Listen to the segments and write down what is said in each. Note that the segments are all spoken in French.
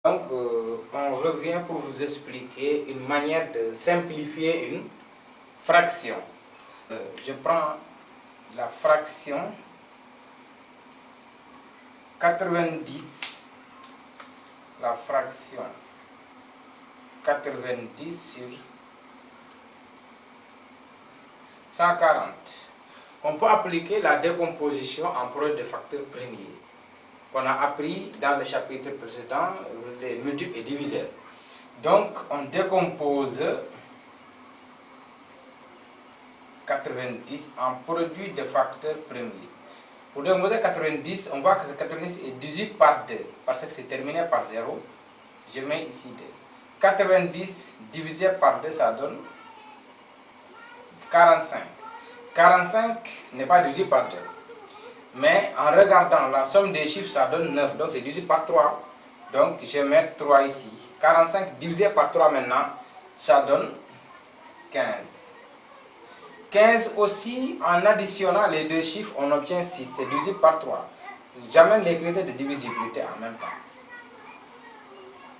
Donc, on revient pour vous expliquer une manière de simplifier une fraction. Je prends la fraction 90, la fraction 90 sur 140. On peut appliquer la décomposition en produit de facteurs premiers qu'on a appris dans le chapitre précédent, les multiples et diviseurs. Donc, on décompose 90 en produit de facteurs premiers. Pour décomposer 90, on voit que ce 90 est divisible par 2, parce que c'est terminé par 0. Je mets ici 2. 90 divisé par 2, ça donne 45. 45 n'est pas divisible par 2. Mais en regardant la somme des chiffres, ça donne 9. Donc c'est divisible par 3. Donc je mets 3 ici. 45 divisé par 3 maintenant, ça donne 15. 15 aussi, en additionnant les deux chiffres, on obtient 6. C'est divisible par 3. J'amène les critères de divisibilité en même temps.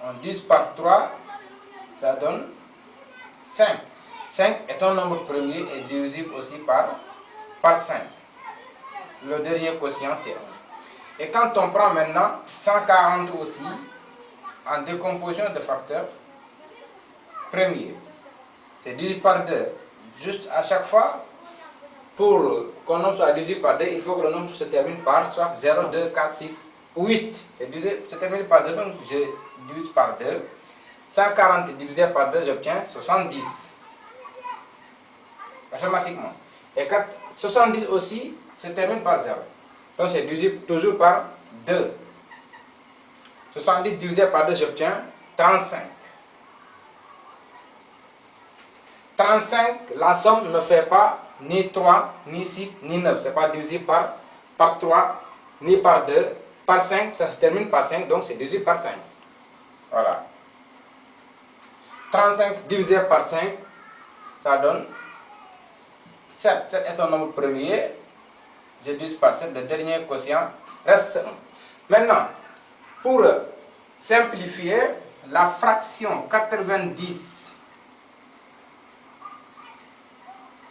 On divise par 3, ça donne 5. 5 est un nombre premier et divisible aussi par 5. Le dernier quotient, c'est 1. Et quand on prend maintenant 140 aussi, en décomposition de facteurs premiers, c'est divisible par 2. Juste à chaque fois, pour qu'un nombre soit divisible par 2, il faut que le nombre se termine par soit 0, 2, 4, 6, 8. C'est terminé par 0, donc je divise par 2. 140 divisé par 2, j'obtiens 70. Mathématiquement. Et 70 aussi se termine par 0. Donc c'est divisible toujours par 2. 70 divisé par 2, j'obtiens 35. 35, la somme ne fait pas ni 3, ni 6, ni 9. Ce n'est pas divisible par 3, ni par 2. Par 5, ça se termine par 5, donc c'est divisible par 5. Voilà. 35 divisé par 5, ça donne 7. 7 est un nombre premier. Je divise par 7, le dernier quotient reste 1. Maintenant, pour simplifier, la fraction 90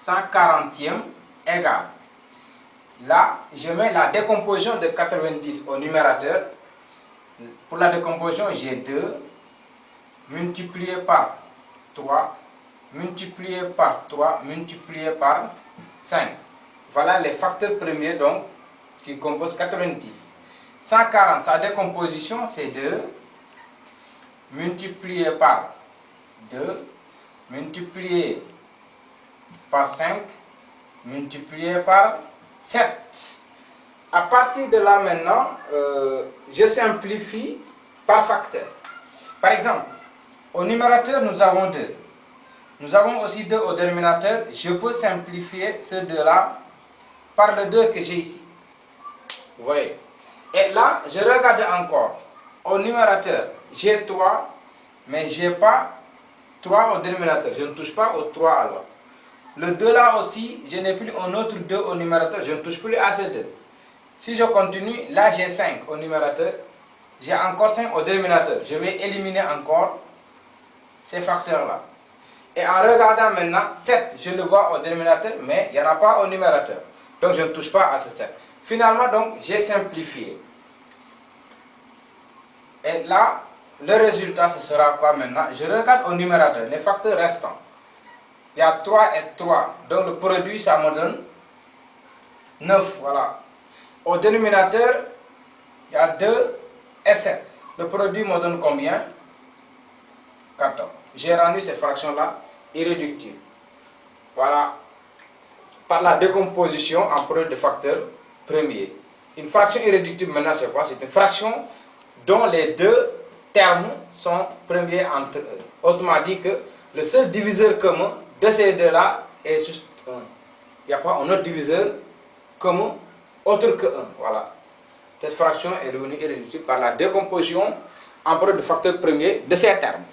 140e égale. Là, je mets la décomposition de 90 au numérateur. Pour la décomposition, j'ai 2 multiplié par 3, multiplié par 3, multiplié par 5. Voilà les facteurs premiers donc qui composent 90. 140, sa décomposition, c'est 2 multiplié par 2, multiplié par 5, multiplié par 7. À partir de là maintenant, je simplifie par facteur. Par exemple, au numérateur, nous avons 2. Nous avons aussi 2 au dénominateur. Je peux simplifier ce 2-là par le 2 que j'ai ici. Vous voyez. Et là, je regarde encore. Au numérateur, j'ai 3, mais je n'ai pas 3 au dénominateur. Je ne touche pas au 3 alors. Le 2 là aussi, je n'ai plus un autre 2 au numérateur. Je ne touche plus à ce 2. Si je continue, là j'ai 5 au numérateur. J'ai encore 5 au dénominateur. Je vais éliminer encore ces facteurs-là. Et en regardant maintenant, 7, je le vois au dénominateur, mais il n'y en a pas au numérateur. Donc je ne touche pas à ce 7. Finalement, donc, j'ai simplifié. Et là, le résultat, ce sera quoi maintenant? Je regarde au numérateur, les facteurs restants. Il y a 3 et 3. Donc le produit, ça me donne 9. Voilà. Au dénominateur, il y a 2 et 7. Le produit me donne combien? 14. J'ai rendu cette fraction-là irréductible. Voilà. Par la décomposition en produit de facteurs premiers. Une fraction irréductible maintenant, c'est quoi? C'est une fraction dont les deux termes sont premiers entre eux. Autrement dit que le seul diviseur commun de ces deux-là est juste 1. Il n'y a pas un autre diviseur commun autre que 1. Voilà. Cette fraction est devenue irréductible par la décomposition en produit de facteurs premiers de ces termes.